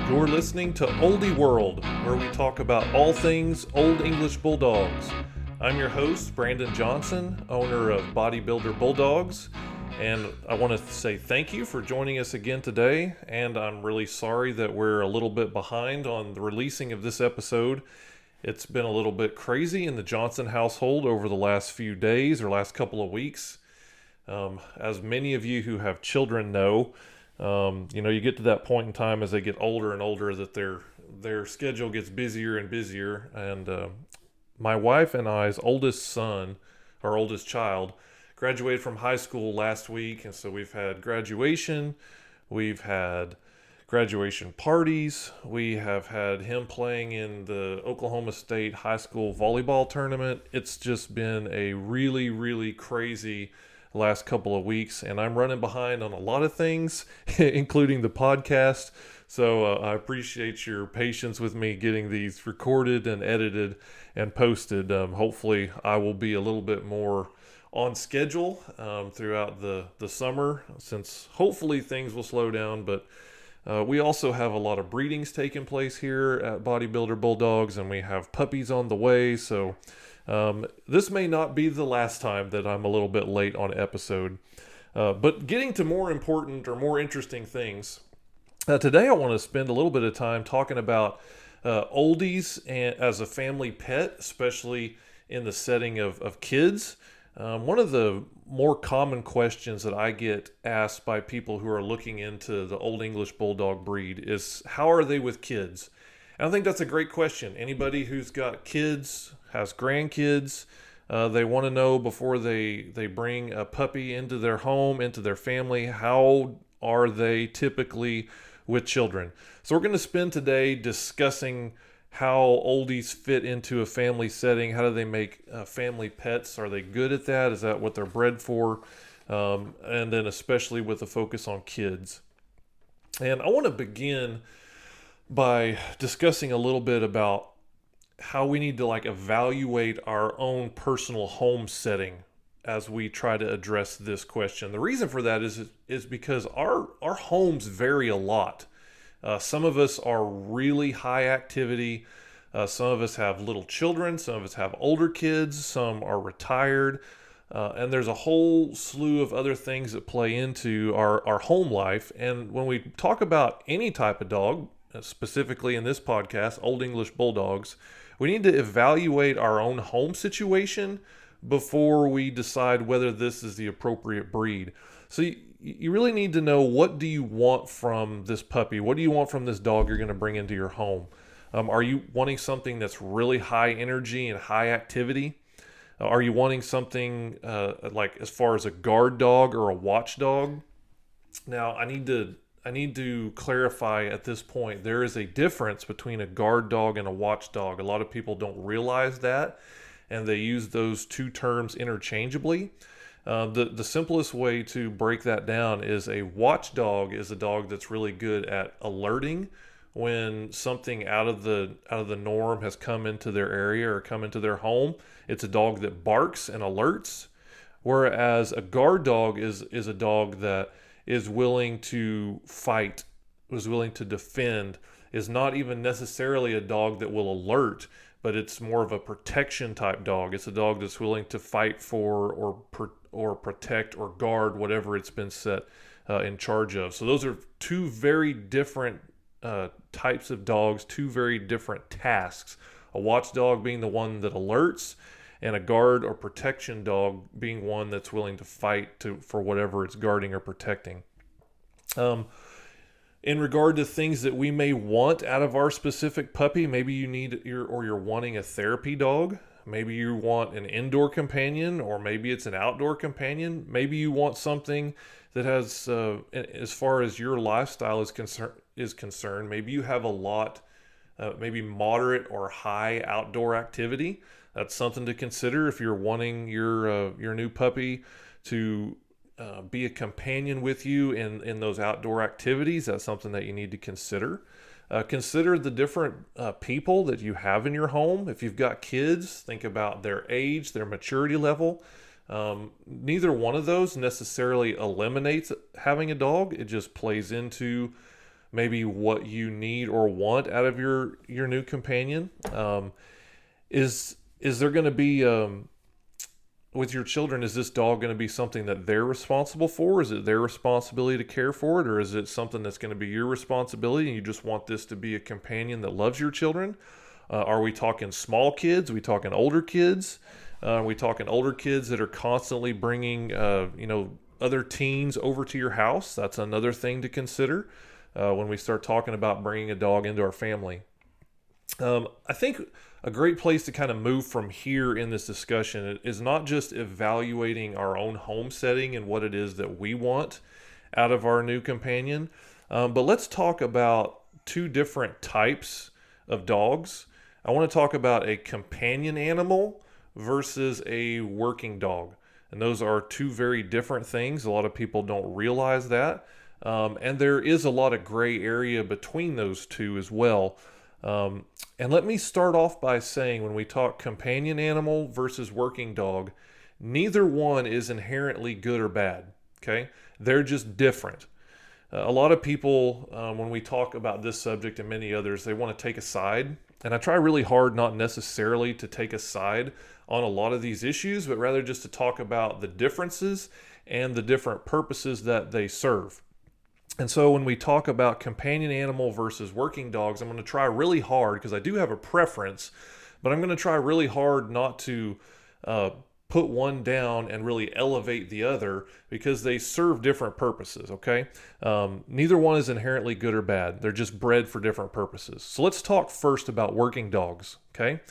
You're listening to Oldie World, where we talk about all things Old English Bulldogs. I'm your host, Brandon Johnson, owner of Bodybuilder Bulldogges, and I want to say thank you for joining us again today, and I'm really sorry that we're a little bit behind on the releasing of this episode. It's been a little bit crazy in the Johnson household over the last few days or last couple of weeks. As many of you who have children know, you get to that point in time as they get older and older that their schedule gets busier and busier. And my wife and I's oldest son, our oldest child, graduated from high school last week. And so we've had graduation, we've had graduation parties, we have had him playing in the Oklahoma State high school volleyball tournament. It's just been a really, really crazy last couple of weeks, and I'm running behind on a lot of things, including the podcast. So I appreciate your patience with me getting these recorded and edited and posted. Hopefully I will be a little bit more on schedule throughout the summer, since hopefully things will slow down. But we also have a lot of breedings taking place here at Bodybuilder Bulldogges, and we have puppies on the way. So this may not be the last time that I'm a little bit late on an episode. But getting to more important or more interesting things, today I want to spend a little bit of time talking about oldies as a family pet, especially in the setting of kids. One of the more common questions that I get asked by people who are looking into the Old English Bulldog breed is, how are they with kids? And I think that's a great question. Anybody who's got kids, has grandkids, they want to know before they bring a puppy into their home, into their family, how are they typically with children? So we're going to spend today discussing how oldies fit into a family setting. How do they make family pets? Are they good at that? Is that what they're bred for? And then especially with a focus on kids. And I want to begin by discussing a little bit about how we need to evaluate our own personal home setting as we try to address this question. The reason for that is because our homes vary a lot. Some of us are really high activity. Some of us have little children. Some of us have older kids. Some are retired. And there's a whole slew of other things that play into our home life. And when we talk about any type of dog, specifically in this podcast, Old English Bulldogges, we need to evaluate our own home situation before we decide whether this is the appropriate breed. So you really need to know, what do you want from this puppy? What do you want from this dog you're going to bring into your home? Are you wanting something that's really high energy and high activity? Are you wanting something like as far as a guard dog or a watch dog? Now, I need to clarify at this point, there is a difference between a guard dog and a watch dog. A lot of people don't realize that, and they use those two terms interchangeably. The simplest way to break that down is a watch dog is a dog that's really good at alerting when something out of the norm has come into their area or come into their home. It's a dog that barks and alerts, whereas a guard dog is a dog that is willing to fight, is willing to defend, is not even necessarily a dog that will alert, but it's more of a protection type dog. It's a dog that's willing to fight for or protect or guard whatever it's been set in charge of. So those are two very different types of dogs, two very different tasks. A watchdog being the one that alerts, and a guard or protection dog being one that's willing to fight for whatever it's guarding or protecting. In regard to things that we may want out of our specific puppy, maybe you're wanting a therapy dog. Maybe you want an indoor companion, or maybe it's an outdoor companion. Maybe you want something that has, as far as your lifestyle is concerned, maybe you have a lot, maybe moderate or high outdoor activity. That's something to consider if you're wanting your new puppy to be a companion with you in those outdoor activities. That's something that you need to consider. Consider the different people that you have in your home. If you've got kids, think about their age, their maturity level. Neither one of those necessarily eliminates having a dog. It just plays into maybe what you need or want out of your new companion. Is there going to be with your children, is this dog going to be something that they're responsible for? Is it their responsibility to care for it, or is it something that's going to be your responsibility and you just want this to be a companion that loves your children? Are we talking small kids? Are we talking older kids? Are we talking older kids that are constantly bringing, other teens over to your house? That's another thing to consider when we start talking about bringing a dog into our family. I think a great place to kind of move from here in this discussion is not just evaluating our own home setting and what it is that we want out of our new companion, but let's talk about two different types of dogs. I want to talk about a companion animal versus a working dog. And those are two very different things. A lot of people don't realize that. And there is a lot of gray area between those two as well. And let me start off by saying, when we talk companion animal versus working dog, neither one is inherently good or bad. Okay? They're just different. A lot of people, when we talk about this subject and many others, they want to take a side. And I try really hard not necessarily to take a side on a lot of these issues, but rather just to talk about the differences and the different purposes that they serve. And so when we talk about companion animal versus working dogs, I'm going to try really hard, because I do have a preference, but I'm going to try really hard not to put one down and really elevate the other, because they serve different purposes, okay? Neither one is inherently good or bad. They're just bred for different purposes. So let's talk first about working dogs, okay?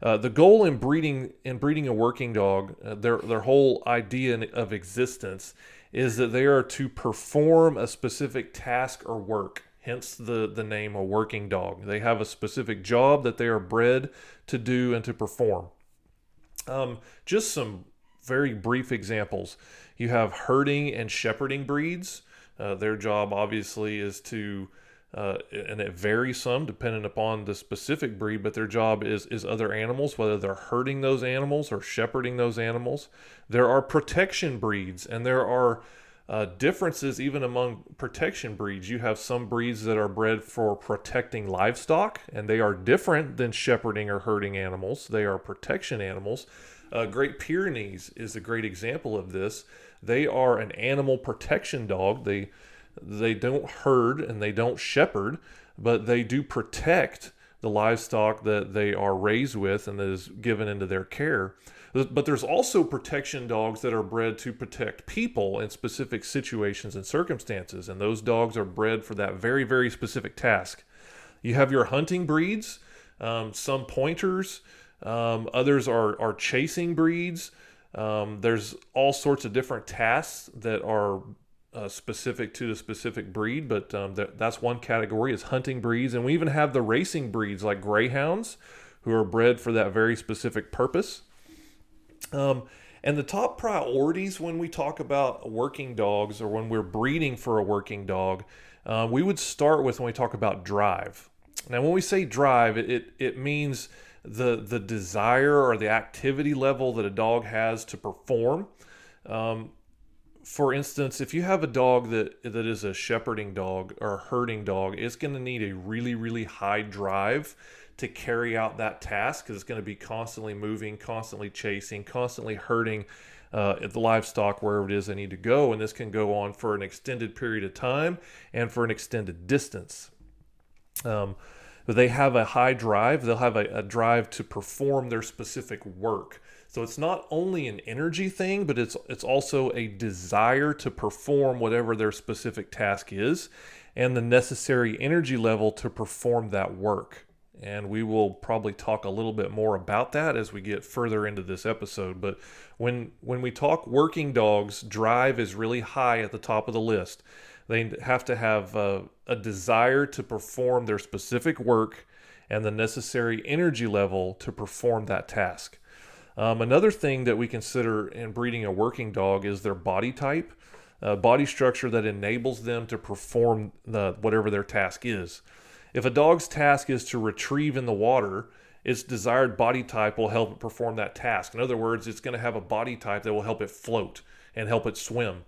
The goal in breeding a working dog, their whole idea of existence, is that they are to perform a specific task or work, hence the name a working dog. They have a specific job that they are bred to do and to perform. Just some very brief examples. You have herding and shepherding breeds. Their job obviously is to, and it varies some depending upon the specific breed, but their job is other animals, whether they're herding those animals or shepherding those animals. There are protection breeds, and there are differences even among protection breeds. You have some breeds that are bred for protecting livestock, and they are different than shepherding or herding animals. They are protection animals. Great Pyrenees is a great example of this. They are an animal protection dog. They don't herd and they don't shepherd, but they do protect the livestock that they are raised with and that is given into their care. But there's also protection dogs that are bred to protect people in specific situations and circumstances, and those dogs are bred for that very, very specific task. You have your hunting breeds, some pointers, others are chasing breeds. There's all sorts of different tasks that are specific to the specific breed, but that's one category, is hunting breeds. And we even have the racing breeds like greyhounds, who are bred for that very specific purpose. And the top priorities when we talk about working dogs, or when we're breeding for a working dog, we would start with, when we talk about drive. Now, when we say drive, it means the desire or the activity level that a dog has to perform. For instance, if you have a dog that is a shepherding dog or a herding dog, it's going to need a really, really high drive to carry out that task, because it's going to be constantly moving, constantly chasing, constantly herding the livestock wherever it is they need to go. And this can go on for an extended period of time and for an extended distance. But they have a high drive. They'll have a drive to perform their specific work. So it's not only an energy thing, but it's also a desire to perform whatever their specific task is, and the necessary energy level to perform that work. And we will probably talk a little bit more about that as we get further into this episode. But when we talk working dogs, drive is really high at the top of the list. They have to have a desire to perform their specific work and the necessary energy level to perform that task. Another thing that we consider in breeding a working dog is their body type, body structure that enables them to perform whatever their task is. If a dog's task is to retrieve in the water, its desired body type will help it perform that task. In other words, it's going to have a body type that will help it float and help it swim.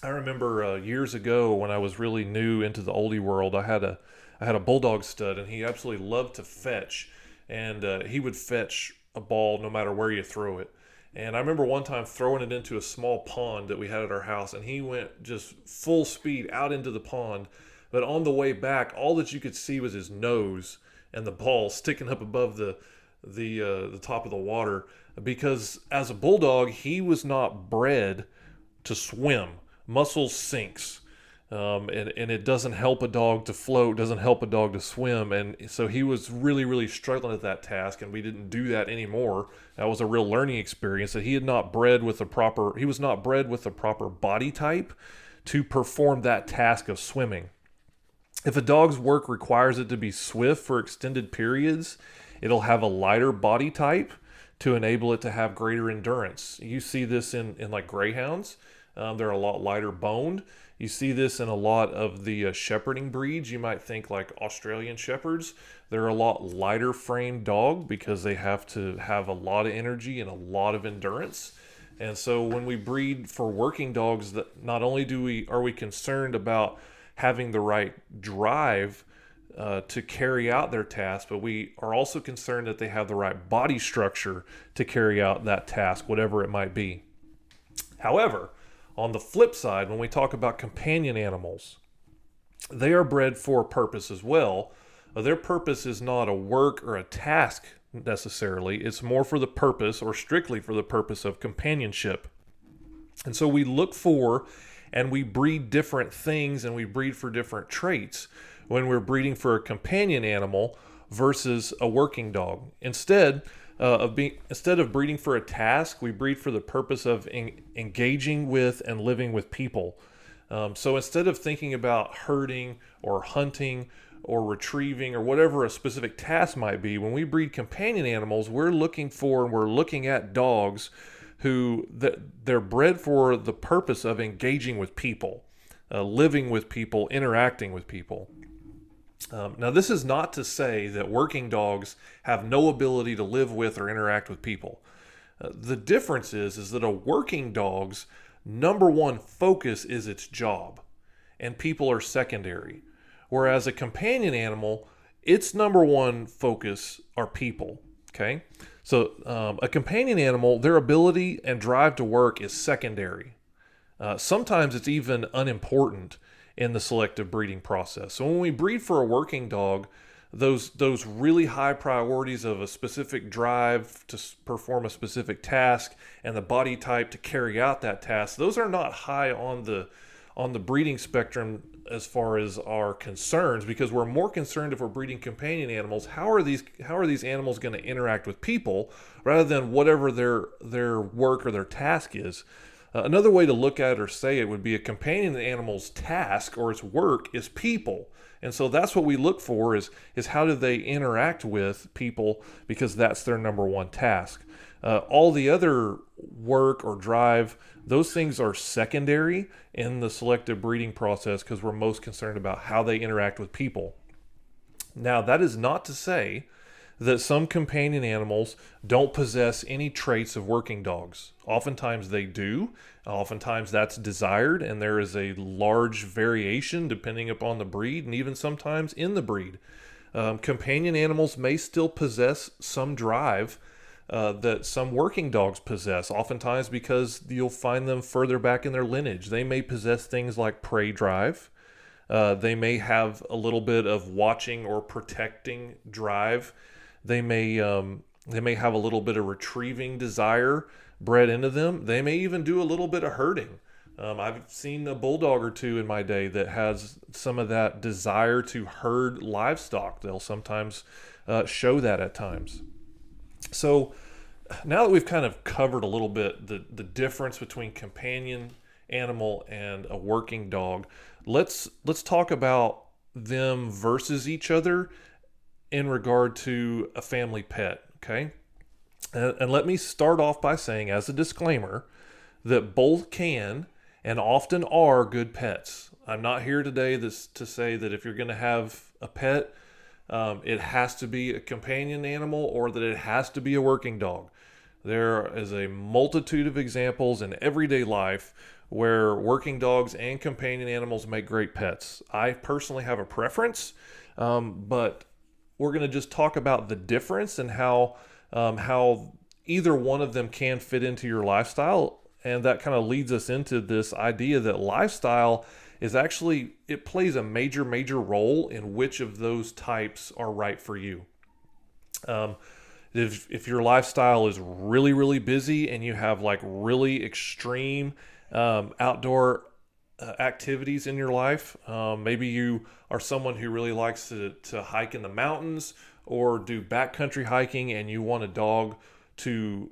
I remember years ago when I was really new into the oldie world, I had a bulldog stud, and he absolutely loved to fetch, and he would fetch a ball no matter where you throw it. And I remember one time throwing it into a small pond that we had at our house, and he went just full speed out into the pond. But on the way back, all that you could see was his nose and the ball sticking up above the top of the water, because as a bulldog, he was not bred to swim. Muscles sinks. And it doesn't help a dog to float, doesn't help a dog to swim. And so he was really, really struggling at that task, and we didn't do that anymore. That was a real learning experience that he was not bred with the proper body type to perform that task of swimming. If a dog's work requires it to be swift for extended periods, it'll have a lighter body type to enable it to have greater endurance. You see this in like greyhounds. They're a lot lighter boned. You see this in a lot of the shepherding breeds. You might think like Australian shepherds. They're a lot lighter framed dog because they have to have a lot of energy and a lot of endurance. And so when we breed for working dogs, that not only are we concerned about having the right drive to carry out their task, but we are also concerned that they have the right body structure to carry out that task, whatever it might be. However, on the flip side, when we talk about companion animals, they are bred for a purpose as well. Their purpose is not a work or a task necessarily. It's more for the purpose, or strictly for the purpose, of companionship. And so we look for and we breed different things, and we breed for different traits when we're breeding for a companion animal versus a working dog. Instead of breeding for a task, we breed for the purpose of engaging with and living with people. So instead of thinking about herding or hunting or retrieving or whatever a specific task might be, when we breed companion animals, we're looking at dogs they're bred for the purpose of engaging with people, living with people, interacting with people. Now, this is not to say that working dogs have no ability to live with or interact with people. The difference is that a working dog's number one focus is its job, and people are secondary. Whereas a companion animal, its number one focus are people. Okay? So a companion animal, their ability and drive to work is secondary. Sometimes it's even unimportant in the selective breeding process. So when we breed for a working dog, those really high priorities of a specific drive to perform a specific task and the body type to carry out that task, those are not high on the breeding spectrum as far as our concerns, because we're more concerned, if we're breeding companion animals, how are these animals going to interact with people, rather than whatever their work or their task is. Another way to look at it or say it would be a companion animal's task or its work is people. And so that's what we look for is how do they interact with people, because that's their number one task. All the other work or drive, those things are secondary in the selective breeding process, because we're most concerned about how they interact with people. Now, that is not to say that some companion animals don't possess any traits of working dogs. Oftentimes they do. Oftentimes that's desired, and there is a large variation depending upon the breed, and even sometimes in the breed. Companion animals may still possess some drive that some working dogs possess, oftentimes because you'll find them further back in their lineage. They may possess things like prey drive. They may have a little bit of watching or protecting drive. They may have a little bit of retrieving desire bred into them. They may even do a little bit of herding. I've seen a bulldog or two in my day that has some of that desire to herd livestock. They'll sometimes show that at times. So now that we've kind of covered a little bit the difference between companion animal and a working dog, let's talk about them versus each other in regard to a family pet, okay? And let me start off by saying, as a disclaimer, that both can and often are good pets. I'm not here today to say that if you're going to have a pet, it has to be a companion animal or that it has to be a working dog. There is a multitude of examples in everyday life where working dogs and companion animals make great pets. I personally have a preference, but we're going to just talk about the difference and how either one of them can fit into your lifestyle. And that kind of leads us into this idea that lifestyle is actually, it plays a major role in which of those types are right for you. If your lifestyle is really busy and you have like really extreme outdoor activities in your life, maybe you are someone who really likes to hike in the mountains or do backcountry hiking, and you want a dog to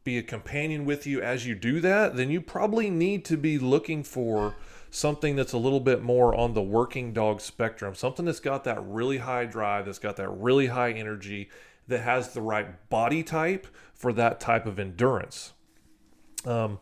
be a companion with you as you do that, then you probably need to be looking for something that's a little bit more on the working dog spectrum, something that's got that really high drive, that's got that really high energy, that has the right body type for that type of endurance. On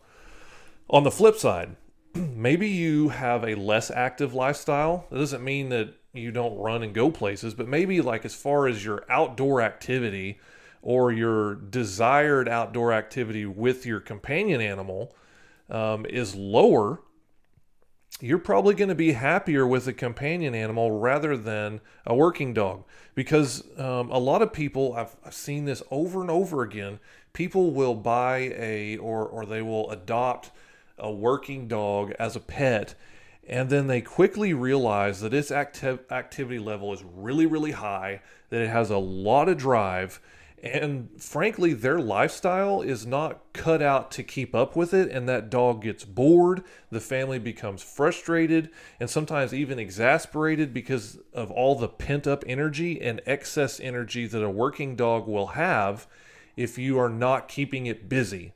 the flip side, maybe you have a less active lifestyle. That doesn't mean that you don't run and go places, but maybe like as far as your outdoor activity or your desired outdoor activity with your companion animal is lower, you're probably going to be happier with a companion animal rather than a working dog. Because a lot of people, I've seen this over and over again, people will buy or they will adopt a working dog as a pet, and then they quickly realize that its activity level is really high, that it has a lot of drive, and frankly, their lifestyle is not cut out to keep up with it, and that dog gets bored, the family becomes frustrated, and sometimes even exasperated because of all the pent-up energy and excess energy that a working dog will have if you are not keeping it busy.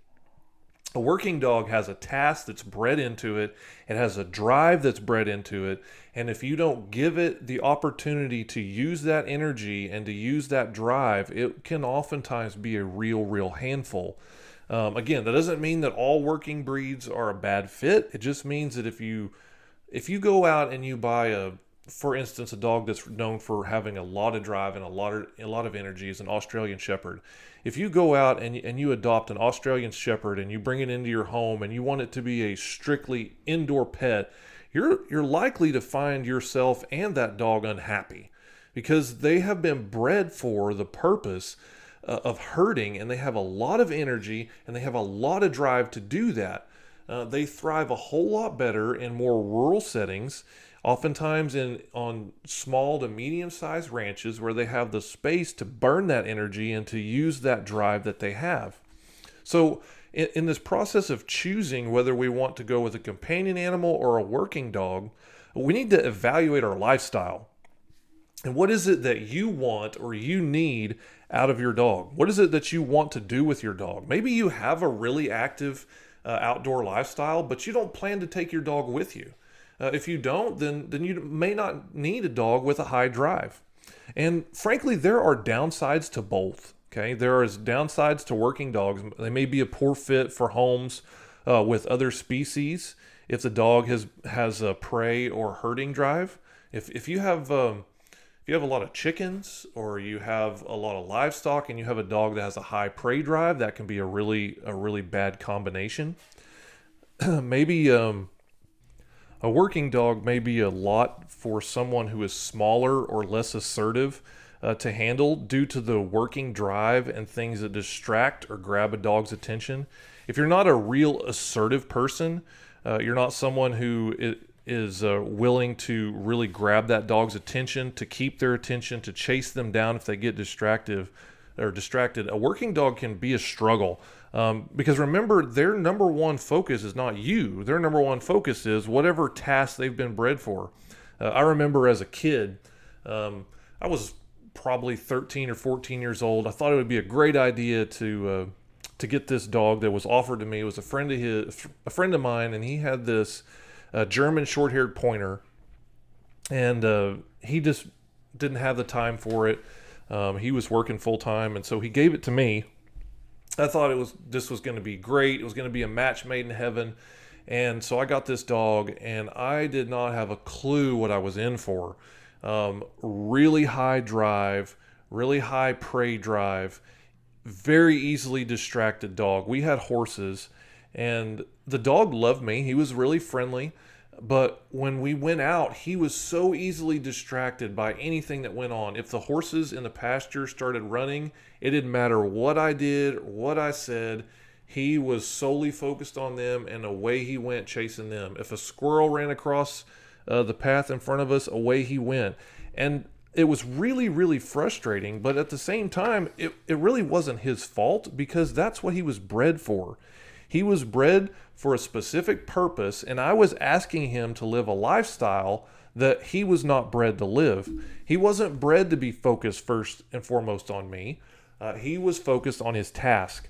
A working dog has a task that's bred into it. It has a drive that's bred into it. And if you don't give it the opportunity to use that energy and to use that drive, it can oftentimes be a real handful. Again, that doesn't mean that all working breeds are a bad fit. It just means that if you go out and you buy for instance, a dog that's known for having a lot of drive and a lot of energy is an Australian Shepherd. If you go out and you adopt an Australian Shepherd and you bring it into your home and you want it to be a strictly indoor pet, you're likely to find yourself and that dog unhappy, because they have been bred for the purpose of herding, and they have a lot of energy and they have a lot of drive to do that. They thrive a whole lot better in more rural settings, oftentimes on small to medium-sized ranches where they have the space to burn that energy and to use that drive that they have. So in this process of choosing whether we want to go with a companion animal or a working dog, we need to evaluate our lifestyle. And what is it that you want or you need out of your dog? What is it that you want to do with your dog? Maybe you have a really active outdoor lifestyle, but you don't plan to take your dog with you. If you don't, then you may not need a dog with a high drive. And frankly, there are downsides to both. Okay, there is downsides to working dogs. They may be a poor fit for homes with other species if the dog has a prey or herding drive. If you have a lot of chickens, or you have a lot of livestock and you have a dog that has a high prey drive, that can be a really bad combination. Maybe a working dog may be a lot for someone who is smaller or less assertive to handle due to the working drive and things that distract or grab a dog's attention. If you're not a real assertive person, you're not someone who is willing to really grab that dog's attention, to keep their attention, to chase them down if they get distracted, a working dog can be a struggle. Because remember, their number one focus is not you. Their number one focus is whatever task they've been bred for. I remember as a kid, I was probably 13 or 14 years old. I thought it would be a great idea to get this dog that was offered to me. It was a friend of mine, and he had this German short-haired pointer, and he just didn't have the time for it. He was working full time, and so he gave it to me. I thought this was going to be great. It was going to be a match made in heaven. And so I got this dog, and I did not have a clue what I was in for. Really high drive, really high prey drive, very easily distracted dog. We had horses, and the dog loved me. He was really friendly. But when we went out, he was so easily distracted by anything that went on. If the horses in the pasture started running, it didn't matter what I did or what I said. He was solely focused on them, and away he went chasing them. If a squirrel ran across the path in front of us, away he went. And it was really, really frustrating, but at the same time, it really wasn't his fault, because that's what he was bred for. He was bred for a specific purpose, and I was asking him to live a lifestyle that he was not bred to live. He wasn't bred to be focused first and foremost on me. He was focused on his task.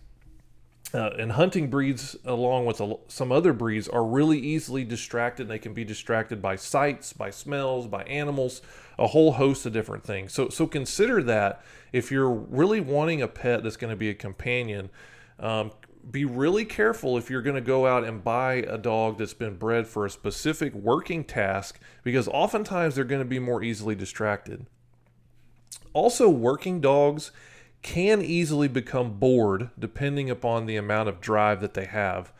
And hunting breeds, along with some other breeds, are really easily distracted. They can be distracted by sights, by smells, by animals, a whole host of different things. So consider that if you're really wanting a pet that's going to be a companion. Be really careful if you're going to go out and buy a dog that's been bred for a specific working task, because oftentimes they're going to be more easily distracted. Also, working dogs can easily become bored depending upon the amount of drive that they have.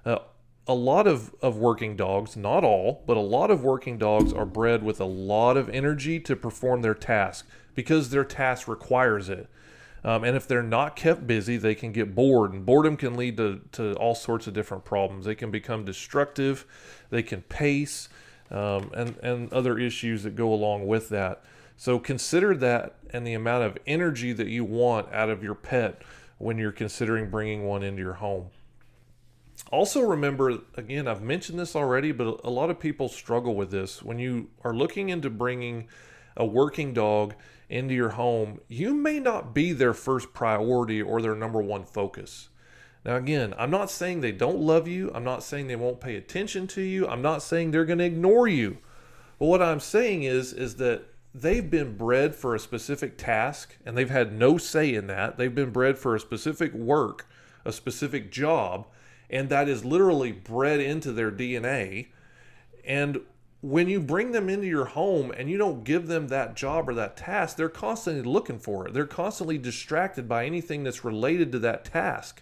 A lot of working dogs, not all, but a lot of working dogs are bred with a lot of energy to perform their task because their task requires it. And if they're not kept busy, they can get bored, and boredom can lead to all sorts of different problems. They can become destructive, they can pace, and other issues that go along with that. So consider that and the amount of energy that you want out of your pet when you're considering bringing one into your home. Also remember, again, I've mentioned this already, but a lot of people struggle with this. When you are looking into bringing a working dog into your home, you may not be their first priority or their number one focus. Now, again, I'm not saying they don't love you. I'm not saying they won't pay attention to you. I'm not saying they're going to ignore you. But what I'm saying is that they've been bred for a specific task, and they've had no say in that. They've been bred for a specific work, a specific job, and that is literally bred into their DNA. And when you bring them into your home and you don't give them that job or that task, they're constantly looking for it. They're constantly distracted by anything that's related to that task.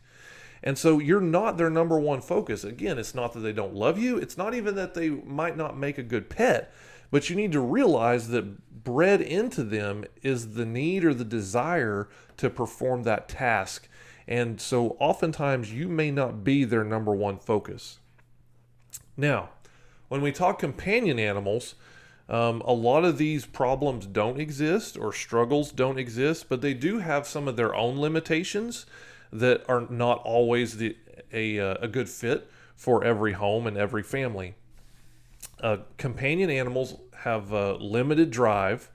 And so you're not their number one focus. Again, it's not that they don't love you. It's not even that they might not make a good pet. But you need to realize that bred into them is the need or the desire to perform that task. And so oftentimes you may not be their number one focus. Now, when we talk companion animals, a lot of these problems don't exist, or struggles don't exist, but they do have some of their own limitations that are not always a good fit for every home and every family. Companion animals have limited drive,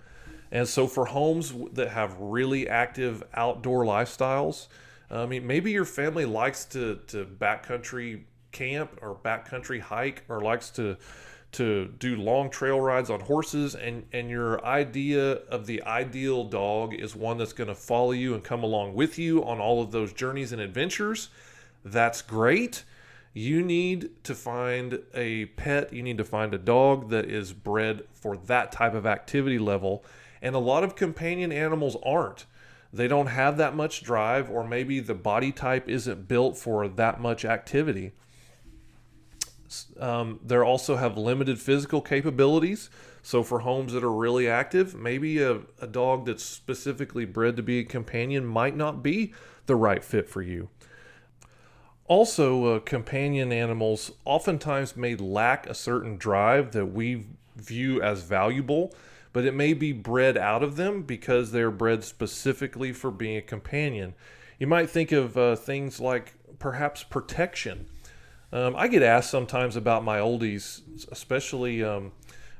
and so for homes that have really active outdoor lifestyles, maybe your family likes to backcountry camp or backcountry hike, or likes to do long trail rides on horses, and your idea of the ideal dog is one that's going to follow you and come along with you on all of those journeys and adventures. That's great. You need to find a pet, you need to find a dog that is bred for that type of activity level, and a lot of companion animals aren't. They don't have that much drive, or maybe the body type isn't built for that much activity. They also have limited physical capabilities. So for homes that are really active, maybe a dog that's specifically bred to be a companion might not be the right fit for you. Also, companion animals oftentimes may lack a certain drive that we view as valuable, but it may be bred out of them because they're bred specifically for being a companion. You might think of things like perhaps protection. I get asked sometimes about my oldies, especially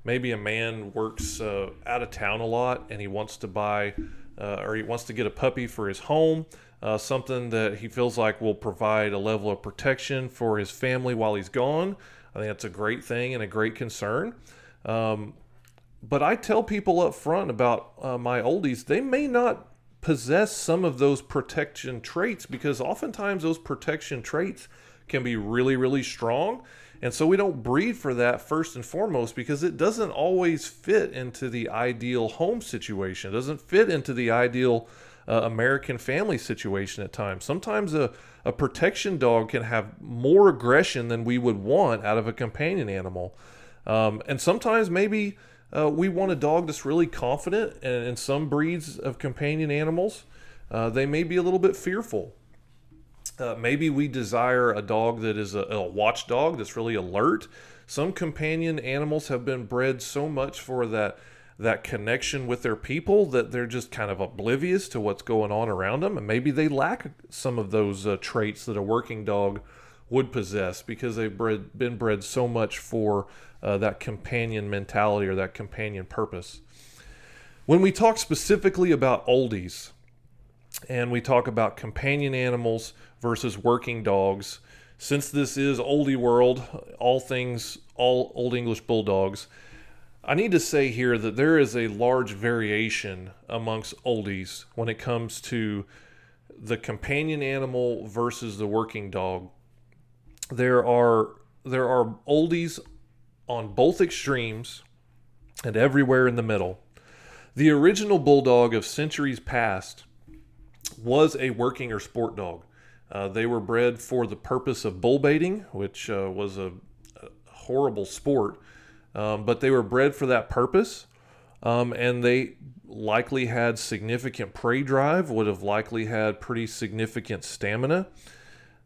maybe a man works out of town a lot and he wants to buy or he wants to get a puppy for his home, something that he feels like will provide a level of protection for his family while he's gone. I think that's a great thing and a great concern. But I tell people up front about my oldies, they may not possess some of those protection traits, because oftentimes those protection traits can be really, really strong. And so we don't breed for that first and foremost, because it doesn't always fit into the ideal home situation. It doesn't fit into the ideal American family situation at times. Sometimes a protection dog can have more aggression than we would want out of a companion animal. And sometimes maybe we want a dog that's really confident, and in some breeds of companion animals, they may be a little bit fearful. Maybe we desire a dog that is a watchdog that's really alert. Some companion animals have been bred so much for that connection with their people that they're just kind of oblivious to what's going on around them, and maybe they lack some of those traits that a working dog would possess because they've been bred so much for that companion mentality or that companion purpose. When we talk specifically about oldies and we talk about companion animals versus working dogs, since this is Oldie World, all Old English Bulldogs, I need to say here that there is a large variation amongst oldies when it comes to the companion animal versus the working dog. There are oldies on both extremes and everywhere in the middle. The original bulldog of centuries past was a working or sport dog. They were bred for the purpose of bull baiting, which was a horrible sport, but they were bred for that purpose, and they likely had significant prey drive, would have likely had pretty significant stamina.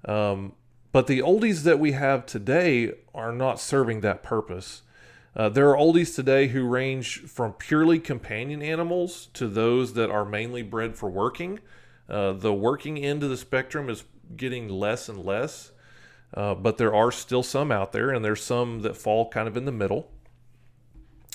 But the oldies that we have today are not serving that purpose. There are oldies today who range from purely companion animals to those that are mainly bred for working. The working end of the spectrum is getting less and less, but there are still some out there, and there's some that fall kind of in the middle.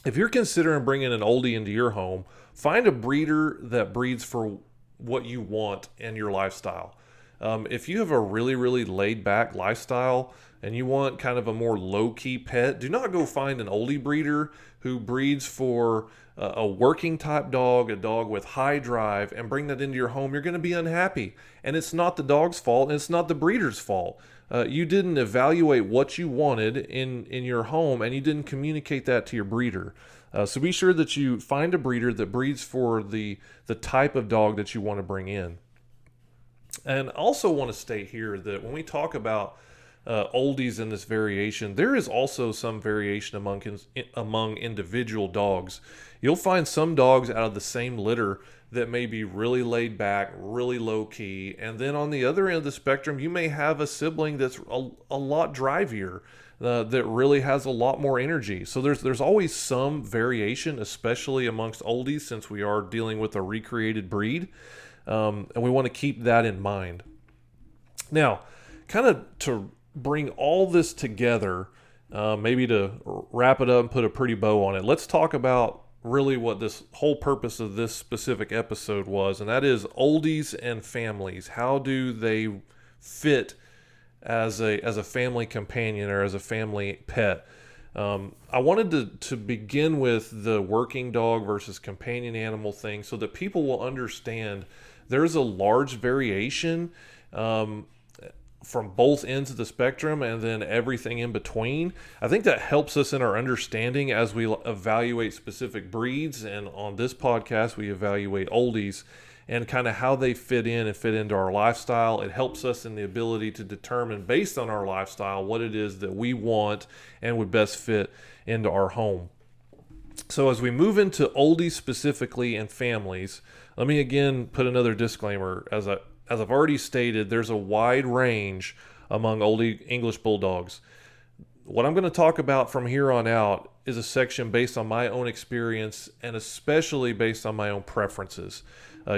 If you're considering bringing an oldie into your home, find a breeder that breeds for what you want in your lifestyle. If you have a really, really laid-back lifestyle and you want kind of a more low-key pet, do not go find an oldie breeder who breeds for a working type dog, a dog with high drive, and bring that into your home. You're going to be unhappy. And it's not the dog's fault, and it's not the breeder's fault. You didn't evaluate what you wanted in your home, and you didn't communicate that to your breeder. So be sure that you find a breeder that breeds for the type of dog that you want to bring in. And I also want to state here that when we talk about oldies in this variation, there is also some variation among individual dogs. You'll find some dogs out of the same litter that may be really laid back, really low key, and then on the other end of the spectrum, you may have a sibling that's a lot drivier, that really has a lot more energy. So there's always some variation, especially amongst oldies, since we are dealing with a recreated breed, and we want to keep that in mind. Now, kind of to bring all this together, maybe to wrap it up and put a pretty bow on it, let's talk about really what this whole purpose of this specific episode was, and that is oldies and families. How do they fit as a family companion or as a family pet? I wanted to begin with the working dog versus companion animal thing so that people will understand there's a large variation from both ends of the spectrum and then everything in between. I think that helps us in our understanding as we evaluate specific breeds, and on this podcast we evaluate oldies and kind of how they fit in and fit into our lifestyle. It helps us in the ability to determine based on our lifestyle what it is that we want and would best fit into our home. So as we move into oldies specifically and families, let me again put another disclaimer. As I've already stated, there's a wide range among Old English Bulldogs. What I'm going to talk about from here on out is a section based on my own experience and especially based on my own preferences.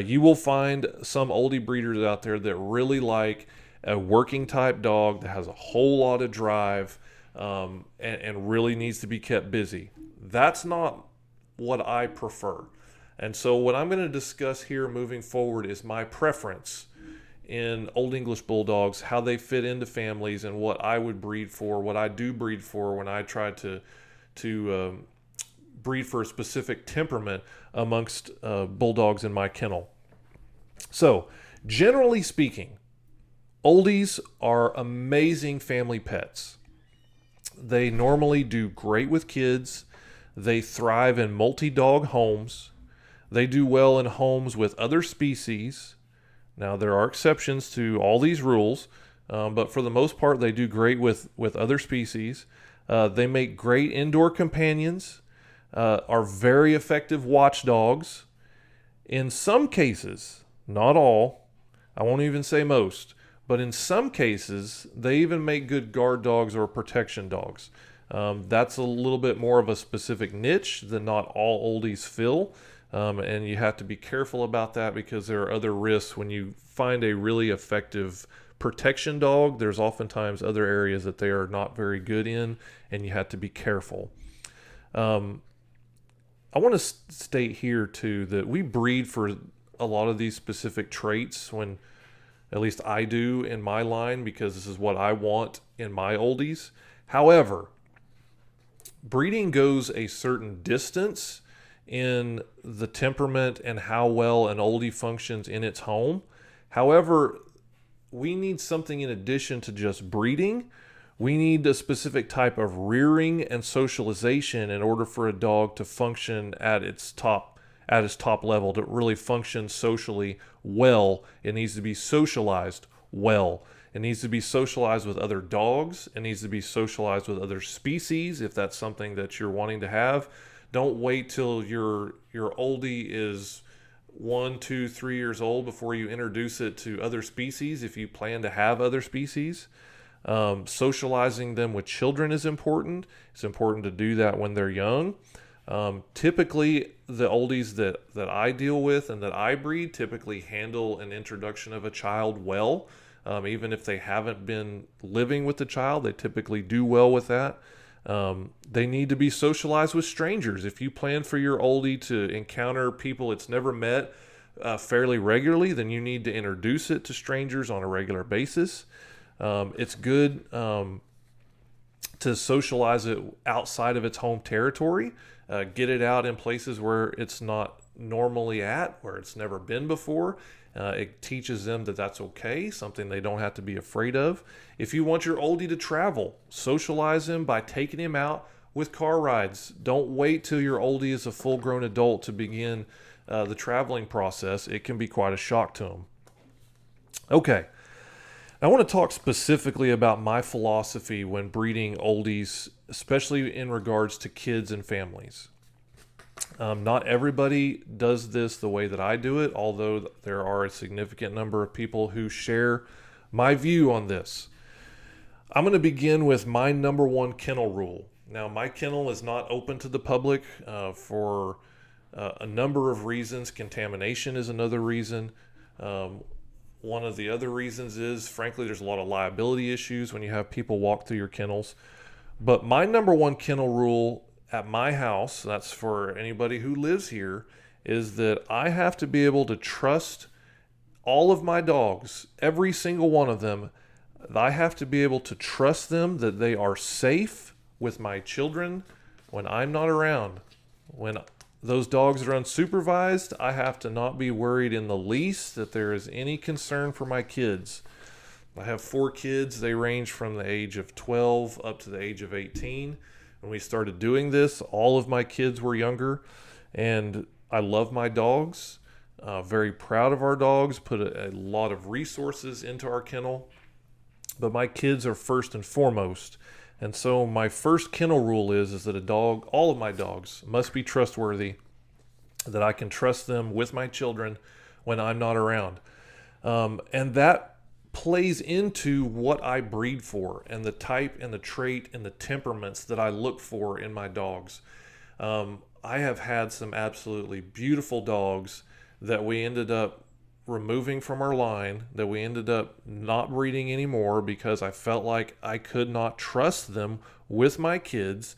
You will find some oldie breeders out there that really like a working type dog that has a whole lot of drive and really needs to be kept busy. That's not what I prefer. And so what I'm going to discuss here moving forward is my preference in Old English Bulldogs, how they fit into families, and what I would breed for, what I do breed for when I try to breed for a specific temperament amongst bulldogs in my kennel. So, generally speaking, oldies are amazing family pets. They normally do great with kids. They thrive in multi-dog homes. They do well in homes with other species. Now, there are exceptions to all these rules, but for the most part, they do great with other species. They make great indoor companions, are very effective watchdogs. In some cases, not all, I won't even say most, but in some cases, they even make good guard dogs or protection dogs. That's a little bit more of a specific niche than not all oldies fill. And you have to be careful about that because there are other risks. When you find a really effective protection dog, there's oftentimes other areas that they are not very good in, and you have to be careful. I want to state here too that we breed for a lot of these specific traits, when at least I do in my line, because this is what I want in my oldies. However, breeding goes a certain distance in the temperament and how well an oldie functions in its home. However, we need something in addition to just breeding. We need a specific type of rearing and socialization in order for a dog to function at its top level, to really function socially well. It needs to be socialized well. It needs to be socialized with other dogs. It needs to be socialized with other species if that's something that you're wanting to have. Don't wait till your oldie is 1, 2, 3 years old before you introduce it to other species if you plan to have other species. Socializing them with children is important. It's important to do that when they're young. Typically, the oldies that I deal with and that I breed typically handle an introduction of a child well. Even if they haven't been living with the child, they typically do well with that. They need to be socialized with strangers. If you plan for your oldie to encounter people it's never met fairly regularly, then you need to introduce it to strangers on a regular basis. It's good to socialize it outside of its home territory. Get it out in places where it's not normally at, where it's never been before. It teaches them that that's okay, something they don't have to be afraid of. If you want your oldie to travel, socialize him by taking him out with car rides. Don't wait till your oldie is a full-grown adult to begin the traveling process. It can be quite a shock to them. Okay, I want to talk specifically about my philosophy when breeding oldies, especially in regards to kids and families. Not everybody does this the way that I do it, although there are a significant number of people who share my view on this. I'm going to begin with my number one kennel rule. Now, my kennel is not open to the public for a number of reasons. Contamination is another reason. One of the other reasons is, frankly, there's a lot of liability issues when you have people walk through your kennels. But my number one kennel rule at my house, that's for anybody who lives here, is that I have to be able to trust all of my dogs, every single one of them. I have to be able to trust them that they are safe with my children when I'm not around. When those dogs are unsupervised, I have to not be worried in the least that there is any concern for my kids. I have 4 kids. They range from the age of 12 up to the age of 18. When we started doing this, all of my kids were younger, and I love my dogs. Very proud of our dogs, put a lot of resources into our kennel, but my kids are first and foremost. And so my first kennel rule is that all of my dogs must be trustworthy, that I can trust them with my children when I'm not around. And that plays into what I breed for and the type and the trait and the temperaments that I look for in my dogs. I have had some absolutely beautiful dogs that we ended up removing from our line, that we ended up not breeding anymore because I felt like I could not trust them with my kids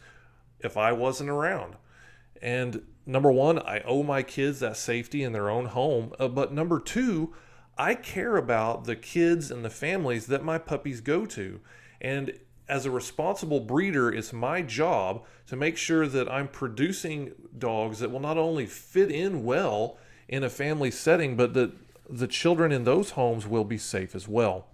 if I wasn't around. And number one, I owe my kids that safety in their own home. But number two, I care about the kids and the families that my puppies go to. And as a responsible breeder, it's my job to make sure that I'm producing dogs that will not only fit in well in a family setting, but that the children in those homes will be safe as well.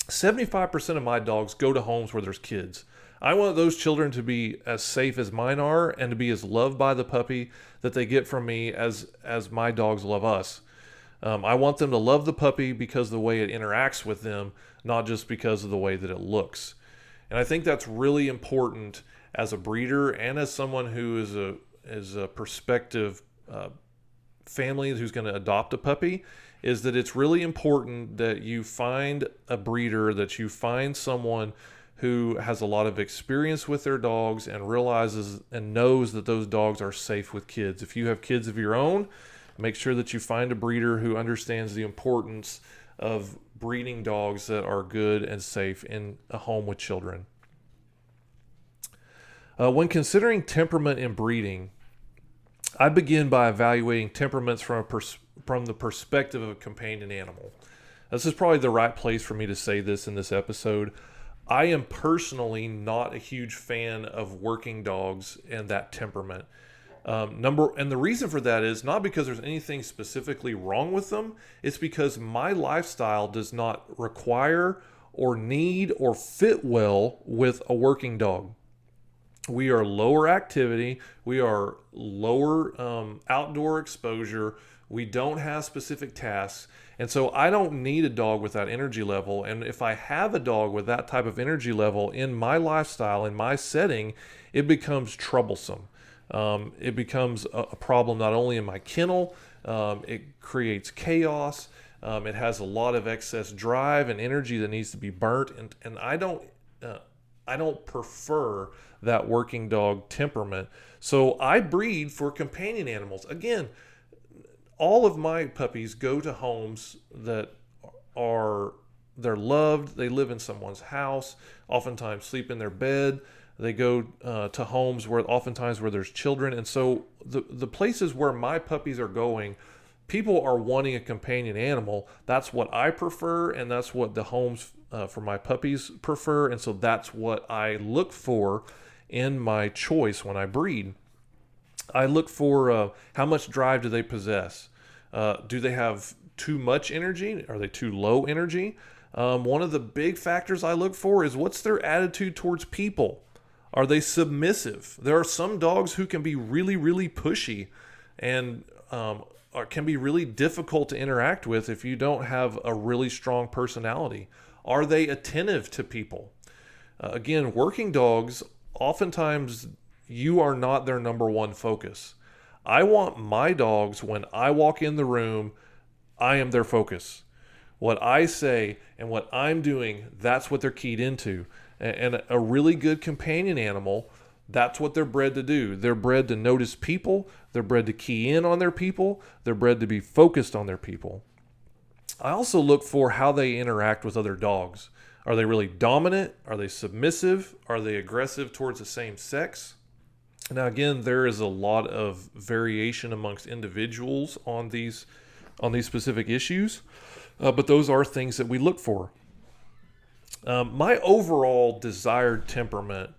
75% of my dogs go to homes where there's kids. I want those children to be as safe as mine are and to be as loved by the puppy that they get from me as my dogs love us. I want them to love the puppy because of the way it interacts with them, not just because of the way that it looks. And I think that's really important as a breeder and as someone who is a prospective family who's going to adopt a puppy, is that it's really important that you find a breeder, that you find someone who has a lot of experience with their dogs and realizes and knows that those dogs are safe with kids. If you have kids of your own, make sure that you find a breeder who understands the importance of breeding dogs that are good and safe in a home with children. When considering temperament in breeding, I begin by evaluating temperaments from the perspective of a companion animal. This is probably the right place for me to say this in this episode. I am personally not a huge fan of working dogs and that temperament. And the reason for that is not because there's anything specifically wrong with them. It's because my lifestyle does not require or need or fit well with a working dog. We are lower activity. We are lower outdoor exposure. We don't have specific tasks. And so I don't need a dog with that energy level. And if I have a dog with that type of energy level in my lifestyle, in my setting, it becomes troublesome. It becomes a problem not only in my kennel, it creates chaos. It has a lot of excess drive and energy that needs to be burnt. And I don't prefer that working dog temperament. So I breed for companion animals. Again, all of my puppies go to homes that they're loved. They live in someone's house, oftentimes sleep in their bed. They go to homes where there's children. And so the places where my puppies are going, people are wanting a companion animal. That's what I prefer, and that's what the homes for my puppies prefer. And so that's what I look for in my choice when I breed. I look for how much drive do they possess? Do they have too much energy? Are they too low energy? One of the big factors I look for is what's their attitude towards people. Are they submissive? There are some dogs who can be really, really pushy and can be really difficult to interact with if you don't have a really strong personality. Are they attentive to people? Again, working dogs, oftentimes you are not their number one focus. I want my dogs, when I walk in the room, I am their focus. What I say and what I'm doing, that's what they're keyed into. And a really good companion animal, that's what they're bred to do. They're bred to notice people. They're bred to key in on their people. They're bred to be focused on their people. I also look for how they interact with other dogs. Are they really dominant? Are they submissive? Are they aggressive towards the same sex? Now, again, there is a lot of variation amongst individuals on these specific issues, but those are things that we look for. My overall desired temperament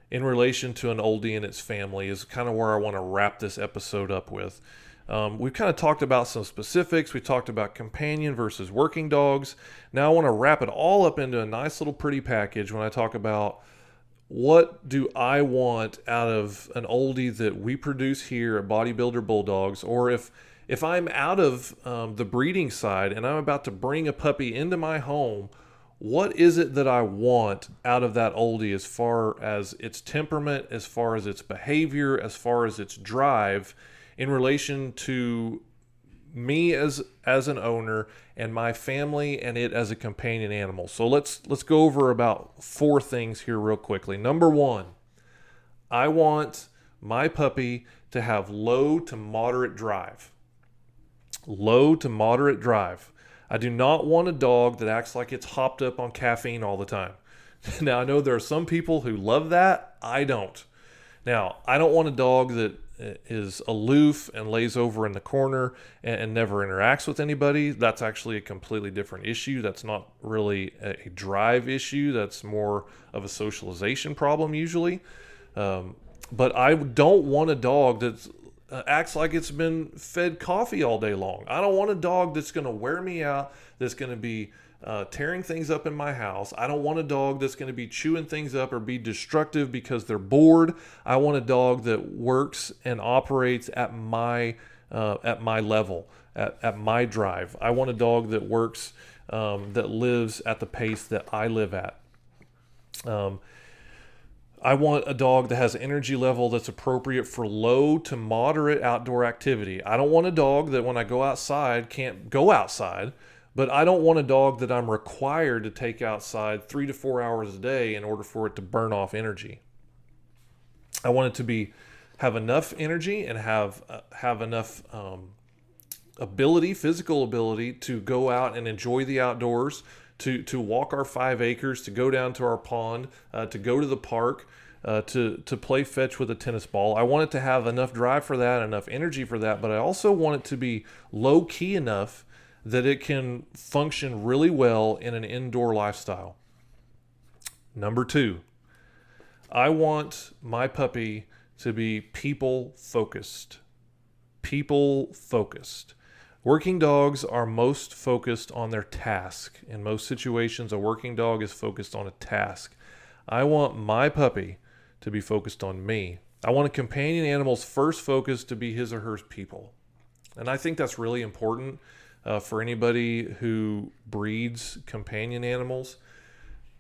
in relation to an oldie and its family is kind of where I want to wrap this episode up with. We've kind of talked about some specifics. We talked about companion versus working dogs. Now I want to wrap it all up into a nice little pretty package when I talk about what do I want out of an oldie that we produce here at Bodybuilder Bulldogs, or if I'm out of the breeding side and I'm about to bring a puppy into my home, what is it that I want out of that oldie as far as its temperament, as far as its behavior, as far as its drive in relation to me as an owner and my family and it as a companion animal. So let's go over about 4 things here real quickly. Number 1, I want my puppy to have low to moderate drive. Low to moderate drive. I do not want a dog that acts like it's hopped up on caffeine all the time. Now, I know there are some people who love that. I don't. Now, I don't want a dog that is aloof and lays over in the corner and never interacts with anybody. That's actually a completely different issue. That's not really a drive issue. That's more of a socialization problem usually. But I don't want a dog that acts like it's been fed coffee all day long. I don't want a dog that's going to wear me out, that's going to be tearing things up in my house. I don't want a dog that's going to be chewing things up or be destructive because they're bored. I want a dog that works and operates at my level, at my drive. I want a dog that works, that lives at the pace that I live at. I want a dog that has an energy level that's appropriate for low to moderate outdoor activity. I don't want a dog that when I go outside can't go outside, but I don't want a dog that I'm required to take outside 3 to 4 hours a day in order for it to burn off energy. I want it to have enough energy and have enough physical ability to go out and enjoy the outdoors, to walk our 5 acres, to go down to our pond, to go to the park, to play fetch with a tennis ball. I want it to have enough drive for that, enough energy for that, but I also want it to be low key enough that it can function really well in an indoor lifestyle. Number 2, I want my puppy to be people focused. People focused. Working dogs are most focused on their task. In most situations, a working dog is focused on a task. I want my puppy to be focused on me. I want a companion animal's first focus to be his or her people. And I think that's really important for anybody who breeds companion animals.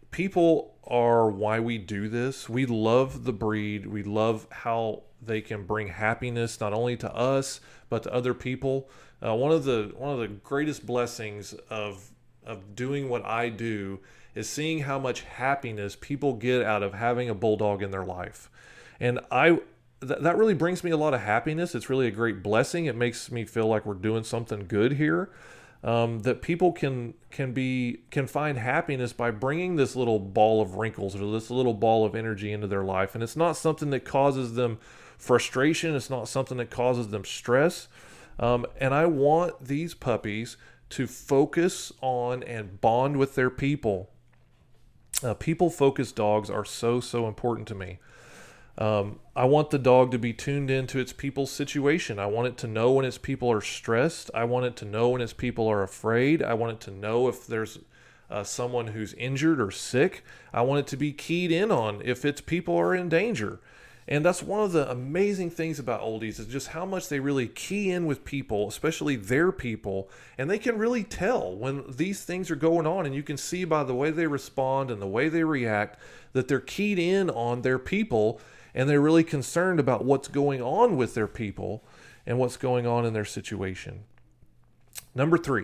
People are why we do this. We love the breed. We love how they can bring happiness not only to us but to other people. One of the greatest blessings of doing what I do is seeing how much happiness people get out of having a bulldog in their life, and that really brings me a lot of happiness. It's really a great blessing. It makes me feel like we're doing something good here. That people can find happiness by bringing this little ball of wrinkles or this little ball of energy into their life, and it's not something that causes them frustration. It's not something that causes them stress. And I want these puppies to focus on and bond with their people. People-focused dogs are so important to me. I want the dog to be tuned into its people's situation. I want it to know when its people are stressed. I want it to know when its people are afraid. I want it to know if there's someone who's injured or sick. I want it to be keyed in on if its people are in danger. And that's one of the amazing things about Oldies is just how much they really key in with people, especially their people. And they can really tell when these things are going on. And you can see by the way they respond and the way they react that they're keyed in on their people. And they're really concerned about what's going on with their people and what's going on in their situation. Number 3,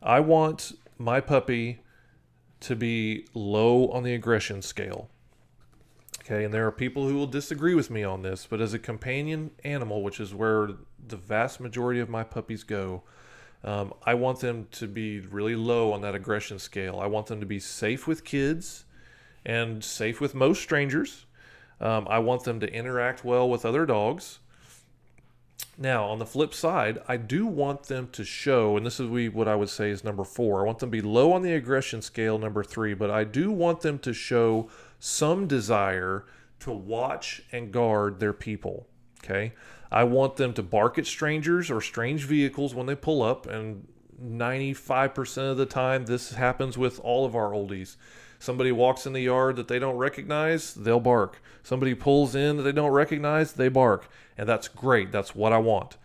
I want my puppy to be low on the aggression scale. Okay, and there are people who will disagree with me on this, but as a companion animal, which is where the vast majority of my puppies go, I want them to be really low on that aggression scale. I want them to be safe with kids and safe with most strangers. I want them to interact well with other dogs. Now, on the flip side, I do want them to show, and this is what I would say is number 4. I want them to be low on the aggression scale, number 3, but I do want them to show some desire to watch and guard their people. Okay, I want them to bark at strangers or strange vehicles when they pull up, and 95% of the time this happens with all of our Oldies. Somebody walks in the yard that they don't recognize, they'll bark. Somebody pulls in that they don't recognize, they bark. And that's great. That's what I want.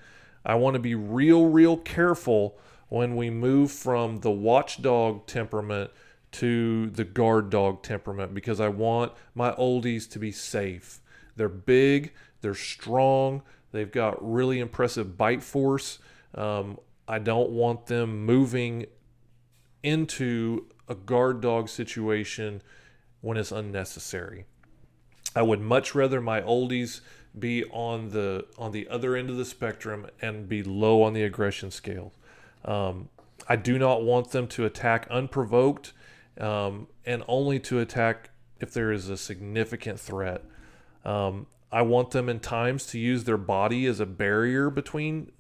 I want to be real careful when we move from the watchdog temperament to the guard dog temperament, because I want my Oldies to be safe. They're big, they're strong, they've got really impressive bite force. I don't want them moving into a guard dog situation when it's unnecessary. I would much rather my Oldies be on the other end of the spectrum and be low on the aggression scale. I do not want them to attack unprovoked, and only to attack if there is a significant threat. I want them in times to use their body as a barrier between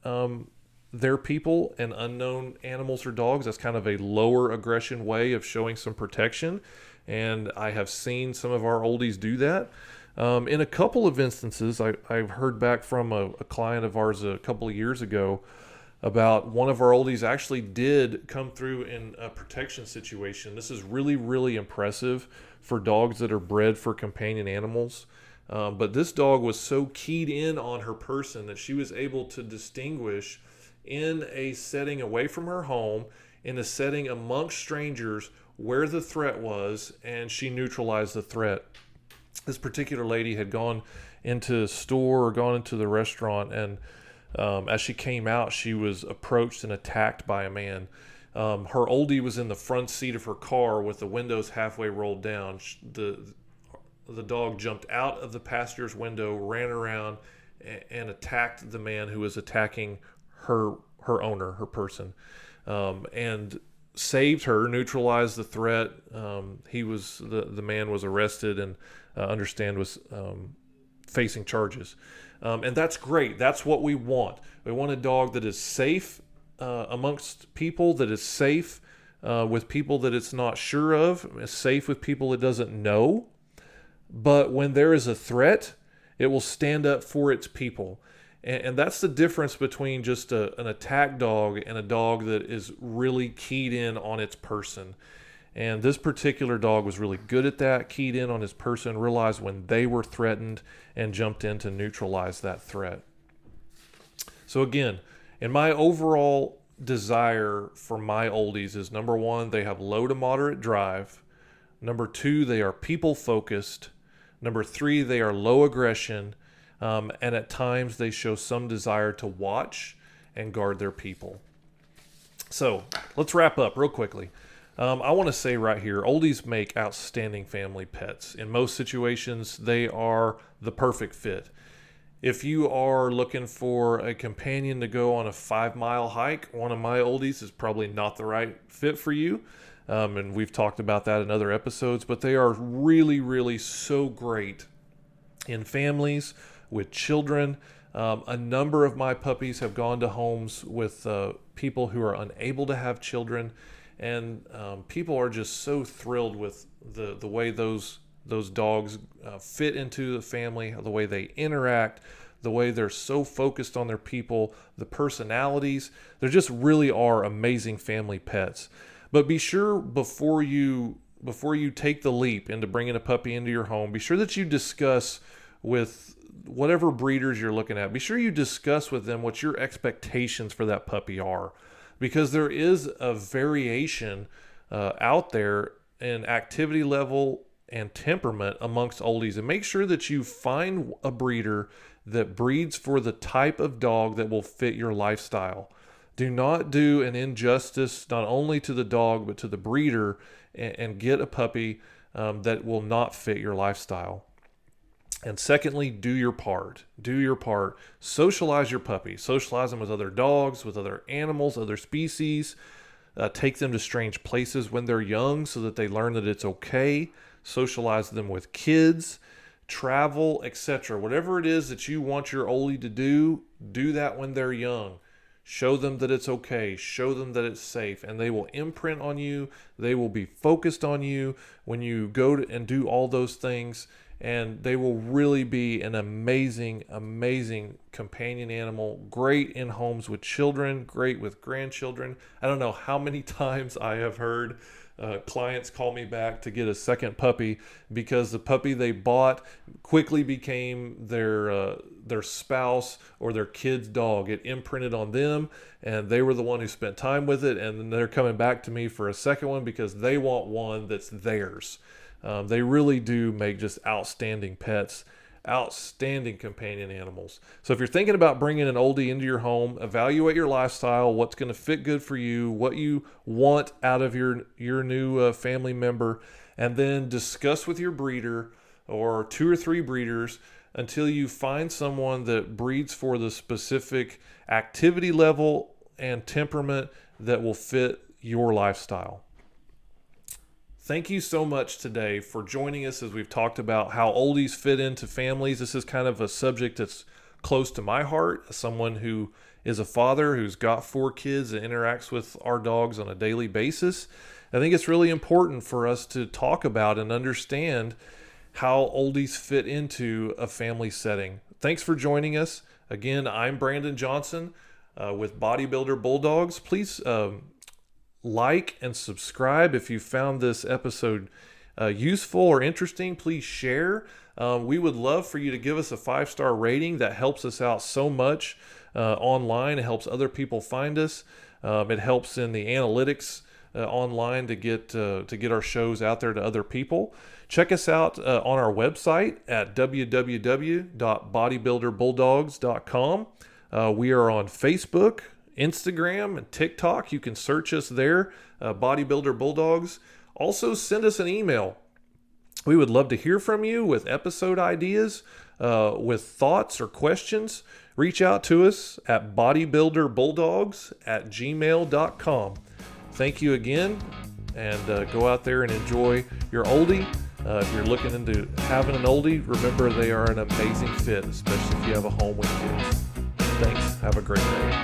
their people and unknown animals or dogs. That's kind of a lower aggression way of showing some protection, and I have seen some of our Oldies do that. In a couple of instances, I've heard back from a client of ours a couple of years ago. about one of our oldies actually did come through in a protection situation. This is really, really impressive for dogs that are bred for companion animals. But this dog was so keyed in on her person that she was able to distinguish in a setting away from her home, in a setting amongst strangers, where the threat was, and she neutralized the threat. This particular lady had gone into a store or gone into the restaurant, and as she came out, she was approached and attacked by a man. Her oldie was in the front seat of her car with the windows halfway rolled down. The dog jumped out of the passenger's window, ran around, and attacked the man who was attacking her owner, her person, and saved her, neutralized the threat. The man was arrested and was facing charges. And that's great. That's what we want. We want a dog that is safe amongst people, that is safe with people that it's not sure of, is safe with people it doesn't know. But when there is a threat, it will stand up for its people. And that's the difference between just an attack dog and a dog that is really keyed in on its person. And this particular dog was really good at that, keyed in on his person, realized when they were threatened, and jumped in to neutralize that threat. So again, in my overall desire for my oldies is, number one, they have low to moderate drive. Number two, they are people focused. Number three, they are low aggression. And at times they show some desire to watch and guard their people. So let's wrap up real quickly. I want to say right here, oldies make outstanding family pets. In most situations, they are the perfect fit. If you are looking for a companion to go on a 5-mile hike, one of my oldies is probably not the right fit for you. And we've talked about that in other episodes, but they are really, really so great in families, with children. A number of my puppies have gone to homes with people who are unable to have children. And people are just so thrilled with the way those dogs fit into the family, the way they interact, the way they're so focused on their people, the personalities. They just really are amazing family pets. But be sure before you take the leap into bringing a puppy into your home, be sure that you discuss with whatever breeders you're looking at. Be sure you discuss with them what your expectations for that puppy are. Because there is a variation out there in activity level and temperament amongst oldies. And make sure that you find a breeder that breeds for the type of dog that will fit your lifestyle. Do not do an injustice not only to the dog but to the breeder, and get a puppy that will not fit your lifestyle. And secondly, do your part. Do your part. Socialize your puppy. Socialize them with other dogs, with other animals, other species. Take them to strange places when they're young so that they learn that it's okay. Socialize them with kids, travel, etc. Whatever it is that you want your oldie to do that when they're young. Show them that it's okay. Show them that it's safe. And they will imprint on you. They will be focused on you when you go and do all those things. And they will really be an amazing, amazing companion animal. Great in homes with children, great with grandchildren. I don't know how many times I have heard clients call me back to get a second puppy because the puppy they bought quickly became their spouse or their kid's dog. It imprinted on them, and they were the one who spent time with it, and then they're coming back to me for a second one because they want one that's theirs. They really do make just outstanding pets, outstanding companion animals. So if you're thinking about bringing an oldie into your home, evaluate your lifestyle, what's going to fit good for you, what you want out of your new family member, and then discuss with your breeder or 2 or 3 breeders until you find someone that breeds for the specific activity level and temperament that will fit your lifestyle. Thank you so much today for joining us as we've talked about how oldies fit into families. This is kind of a subject that's close to my heart. As someone who is a father who's got 4 kids and interacts with our dogs on a daily basis, I think it's really important for us to talk about and understand how oldies fit into a family setting. Thanks for joining us. Again, I'm Brandon Johnson, with Bodybuilder Bulldogs. Please like and subscribe if you found this episode useful or interesting. Please share. We would love for you to give us a 5-star rating. That helps us out so much online. It helps other people find us. It helps in the analytics online to get our shows out there to other people. Check us out on our website at www.bodybuilderbulldogs.com. We are on Facebook, Instagram, and TikTok. You can search us there, Bodybuilder Bulldogs. Also, send us an email. We would love to hear from you with episode ideas, with thoughts or questions. Reach out to us at bodybuilderbulldogs@gmail.com. Thank you again, and go out there and enjoy your oldie. If you're looking into having an oldie, remember they are an amazing fit, especially if you have a home with kids. Thanks. Have a great day.